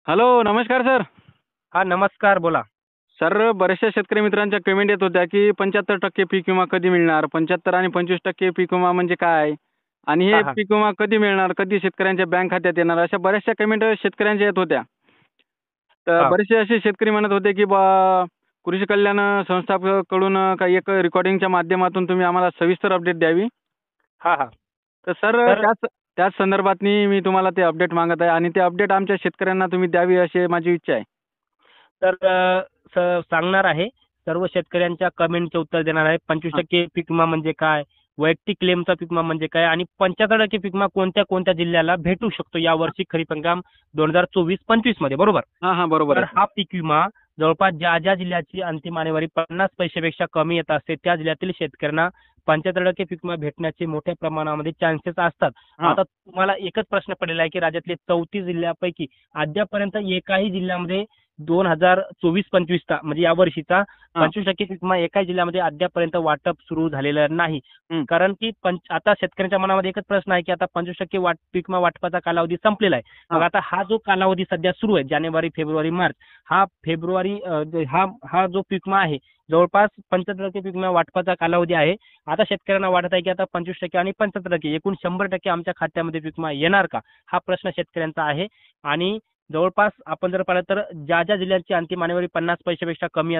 Hello, नमस्कार sir. हा, नमस्कार. बोला. सर, बऱ्याचशा शेतकरी मित्रांच्या कमेंट येत होत्या की 75% पीक विमा कधी मिळणार? 75 आणि 25% पीक विमा म्हणजे काय? आणि हा, हे हा. पीक विमा कधी मिळणार? कधी शेतकऱ्यांच्या बँक खात्यात येणार? अशा बऱ्याचशा कमेंट शेतकऱ्यांच्या येत होत्या. तर हा, बरेचसे असे शेतकरी म्हणत होते की कृषी कल्याण संस्थाकडून काही एक रेकॉर्डिंगच्या माध्यमातून तुम्ही आम्हाला सविस्तर अपडेट द्यावी. हा, हा. तर सर, तर त्याच संदर्भात मी तुम्हाला ते अपडेट मागत आहे आणि ते अपडेट आमच्या शेतकऱ्यांना तुम्ही द्यावी अशी माझी इच्छा आहे. तर सांगणार आहे. सर्व शेतकऱ्यांच्या कमेंटचे उत्तर देणार आहे. 25% पीक विमा म्हणजे काय? वैयक्तिक क्लेमचा पीक विमा म्हणजे काय? आणि 75% पीक विमा कोणत्या कोणत्या जिल्ह्याला भेटू शकतो यावर्षी खरीप हंगाम 2024-25 मध्ये, बरोबर? हां, हां. बरोबर तर आहे. हा पीक विमा जवळपास ज्या ज्या जिल्ह्याची अंतिम आणेवारी 50 पैशापेक्षा कमी येत असते त्या जिल्ह्यातील शेतकऱ्यांना 75% पीक विमा भेटण्याचे मोठ्या प्रमाणामध्ये चान्सेस असतात. हां. आता तुम्हाला एकच प्रश्न पडलेला आहे की राज्यातले 34 जिल्ह्यापैकी अद्यापर्यंत एकाही जिल्ह्यामध्ये 2024-25चा म्हणजे या वर्षीचा हां. 25% पीक विमा एकाही जिल्ह्यामध्ये अद्यापर्यंत वाटप सुरू झालेलं नाही. हं. कारण की आता शेतकऱ्यांच्या मनामध्ये एकच प्रश्न आहे की आता 25% पीक विमा वाटपाचा कालावधी संपलेला आहे. मग हां. आता हा जो कालावधी सध्या सुरू आहे जानेवारी, फेब्रुवारी, मार्च, हा फेब्रुवारी हा हा जो पीक विमा आहे जवळपास 75% पीक विमा वाटपाचा कालावधी आहे. आता शेतकऱ्यांना वाटत आहे की आता 25% आणि 75% एकूण 100% आमच्या खात्यामध्ये पीक विमा येणार का? हा प्रश्न शेतकऱ्यांचा आहे. आणि जवळपास आपण जर पाहिलं तर ज्या ज्या जिल्ह्यांची अंतिम आणेवारी 50 पैशापेक्षा कमी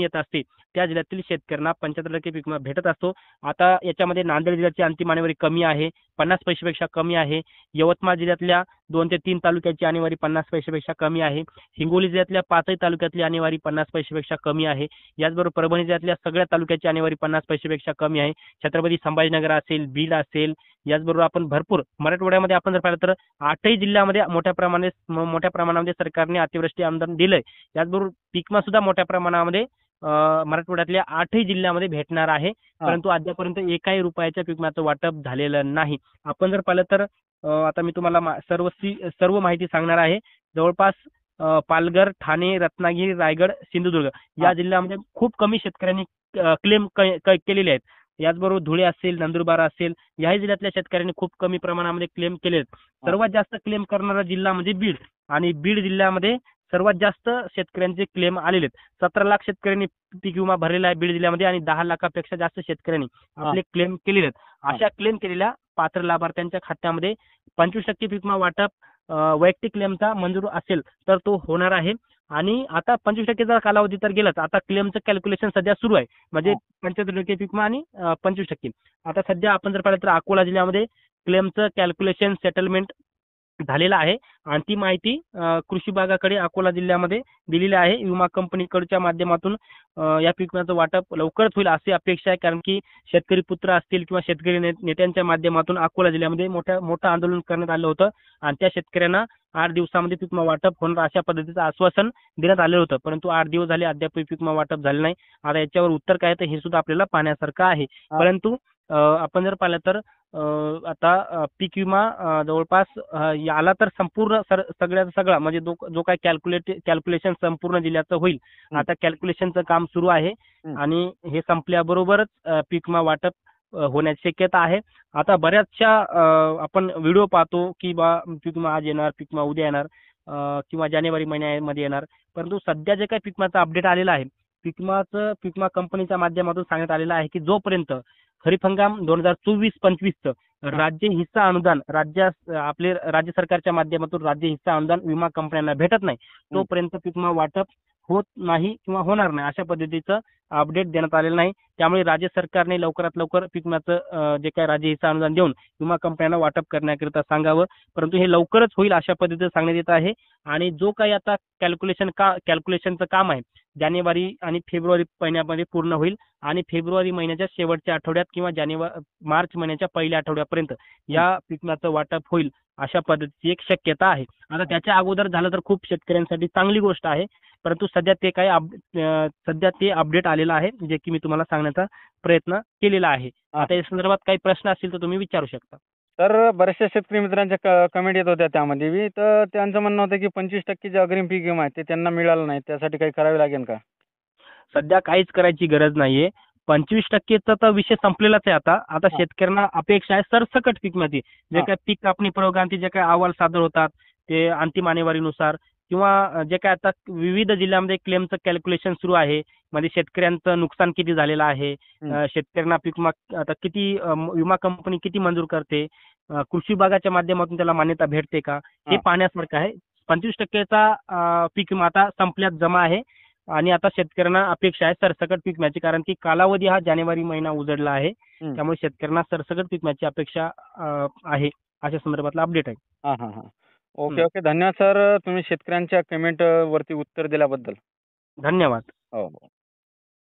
येत असते त्या जिल्ह्यातील शेतकऱ्यांना 75% पीक विमा भेटत असतो. आता याच्यामध्ये नांदेड जिल्ह्याची अंतिम आणेवारी कमी आहे, 50 पैशापेक्षा कमी आहे. यवतमाळ जिल्ह्यातल्या 2 ते 3 तालुक्याची आणेवारी 50 पैशापेक्षा कमी आहे. हिंगोली जिल्ह्यातल्या 5 तालुक्यातली आणेवारी 50 पैशापेक्षा कमी आहे. याचबरोबर परभणी जिल्ह्यातल्या सगळ्या तालुक्याची आणेवारी 50 पैशापेक्षा कमी आहे. छत्रपती संभाजीनगर असेल, बीड असेल, याचबरोबर आपण भरपूर मराठवाड्यामध्ये आपण जर पाहिलं तर 8ही जिल्ह्यामध्ये मोठ्या प्रमाणामध्ये सरकारने अतिवृष्टी अनुदान दिलंय. त्याचबरोबर पीक विमा सुद्धा मोठ्या प्रमाणामध्ये मराठवाड्यातल्या 8ही जिल्ह्यामध्ये भेटणार आहे. हां. परंतु अद्यापर्यंत एकाही रुपयाच्या पीक विम्याचं वाटप झालेलं नाही. आपण जर पाहिलं तर आता मी तुम्हाला सर्व माहिती सांगणार आहे. जवळपास पालघर, ठाणे, रत्नागिरी, रायगड, सिंधुदुर्ग हां. या जिल्ह्यामध्ये खूप कमी शेतकऱ्यांनी क्लेम केलेले आहेत. याचबरोबर धुळे असेल, नंदुरबार असेल, याही जिल्ह्यातल्या शेतकऱ्यांनी खूप कमी प्रमाणामध्ये क्लेम केले आहेत. हां. सर्वात जास्त क्लेम करणारा जिल्हा म्हणजे बीड आणि बीड जिल्ह्यामध्ये सर्वात जास्त शेतकऱ्यांचे क्लेम आलेले आहेत. 17 लाख शेतकऱ्यांनी पीक विमा भरलेला आहे बीड जिल्ह्यामध्ये आणि 10 लाखापेक्षा जास्त शेतकऱ्यांनी हां. आपले क्लेम केलेले आहेत. हां. अशा क्लेम केलेल्या पात्र लाभार्थ्यांच्या खात्यामध्ये 25% पीक विमा वाटप वैयक्तिक क्लेमचा मंजूर असेल तर तो होणार आहे. आणि आता 25%चा कालावधी तर गेलाच. आता क्लेमचं कॅल्क्युलेशन सध्या सुरू आहे. म्हणजे हां. 75% पीक विमा आणि 25%. आता सध्या आपण जर पाहिलं तर अकोला जिल्ह्यामध्ये क्लेमचं कॅल्क्युलेशन सेटलमेंट झालेला आहे आणि ती माहिती कृषी विभागाकडे अकोला जिल्ह्यामध्ये दिलेली आहे. विमा कंपनीकडच्या माध्यमातून या पीक विम्याचं वाटप लवकरच होईल अशी अपेक्षा आहे. कारण की शेतकरी पुत्र असतील किंवा शेतकरी नेत्यांच्या माध्यमातून अकोला जिल्ह्यामध्ये मोठं आंदोलन करण्यात आलं होतं आणि त्या शेतकऱ्यांना 8 दिवसामध्ये पीक विमा वाटप होणार अशा पद्धतीचं आश्वासन देण्यात आलं होतं. परंतु 8 दिवस झाले अद्याप पीक विमा वाटप झालं नाही. आता याच्यावर उत्तर काय तर हे सुद्धा आपल्याला पाहण्यासारखं आहे. हां. परंतु आपण जर पाहिलं तर आता पीक विमा जवळपास याला तर संपूर्ण सगळ्याचा सगळा म्हणजे जो काही कॅल्क्युलेशन संपूर्ण जिल्ह्याचं होईल. हं. आता कॅल्क्युलेशनचं काम सुरू आहे हं. आणि हे संपल्याबरोबरच पीक विमा वाटप होण्याची शक्यता आहे. आता बऱ्याचशा आपण व्हिडिओ पाहतो की पीक विमा आज येणार, पीक विमा उद्या येणार किंवा जानेवारी महिन्यामध्ये येणार. परंतु सध्या जे काही पीक विम्याचा अपडेट आलेला आहे, पीक विमा कंपनीच्या माध्यमातून सांगण्यात आलेलं आहे की जोपर्यंत खरीप हंगाम 2024-25चं हां. राज्य हिस्सा अनुदान आपले राज्य सरकारच्या माध्यमातून राज्य हिस्सा अनुदान विमा कंपन्यांना भेटत नाही, हं. तोपर्यंत पीक विमा वाटप होत नाही किंवा होणार नाही अशा पद्धतीचं अपडेट देण्यात आलेलं नाही. त्यामुळे राज्य सरकारने लवकरात लवकर पीक विम्याचं जे काही राज्य हिस्सा अनुदान देऊन विमा कंपन्यांना वाटप करण्याकरिता सांगावं. परंतु हे लवकरच होईल अशा पद्धतीचं सांगण्यात येत आहे. आणि जो काही आता कॅल्क्युलेशनचं काम आहे जानेवारी आणि फेब्रुवारी महिन्यामध्ये पूर्ण होईल आणि फेब्रुवारी महिन्याच्या शेवटच्या आठवड्यात किंवा मार्च महिन्याच्या पहिल्या आठवड्यापर्यंत हं. या पीक विम्याचं वाटप होईल अशा पद्धतीची एक शक्यता आहे. आता त्याच्या अगोदर झालं तर खूप शेतकऱ्यांसाठी चांगली गोष्ट आहे. परंतु सध्या ते अपडेट आलेलं आहे जे की मी तुम्हाला सांगण्याचा प्रयत्न केलेला आहे. हां. आता या संदर्भात काही प्रश्न असतील तर तुम्ही विचारू शकता. तर बऱ्याचशा शेतकरी मित्रांच्या कमेंट येत होत्या त्यामध्ये बी. तर त्यांचं म्हणणं होतं की 25% जे अग्रिम पीक विमा आहे ते त्यांना मिळालं नाही. त्यासाठी काही करावे लागेल का? सध्या काहीच करायची गरज नाहीये. 25%चा तर विषय संपलेलाच आहे आता. आता हां. शेतकऱ्यांना अपेक्षा आहे सरसकट पीक विम्याची. जे हां. काही पीक कापणी प्रयोगांती जे काही अहवाल सादर होतात, ते अंतिम आणेवारीनुसार किंवा जे काय आता विविध जिल्ह्यामध्ये क्लेमचं कॅल्क्युलेशन सुरू आहे. मध्ये शेतकऱ्यांचं नुकसान किती झालेलं आहे, शेतकऱ्यांना पीक विमा आता किती विमा कंपनी किती मंजूर करते, कृषी विभागाच्या माध्यमातून त्याला मान्यता भेटते का, हे हा. पाहण्यासारखं आहे. 25%चा पीक विमा आता संपल्यात जमा आहे आणि आता शेतकऱ्यांना अपेक्षा आहे सरसकट पीक विम्याची, कारण की कालावधी हा जानेवारी महिना उजडला आहे. त्यामुळे शेतकऱ्यांना सरसकट पीक विम्याची अपेक्षा आहे. अशा संदर्भातला अपडेट आहे. हां हां हां. Okay okay. धन्यवाद सर, तुम्ही शेतकऱ्यांच्या कमेंट वरती उत्तर दिल्याबद्दल. धन्यवाद. हो हो.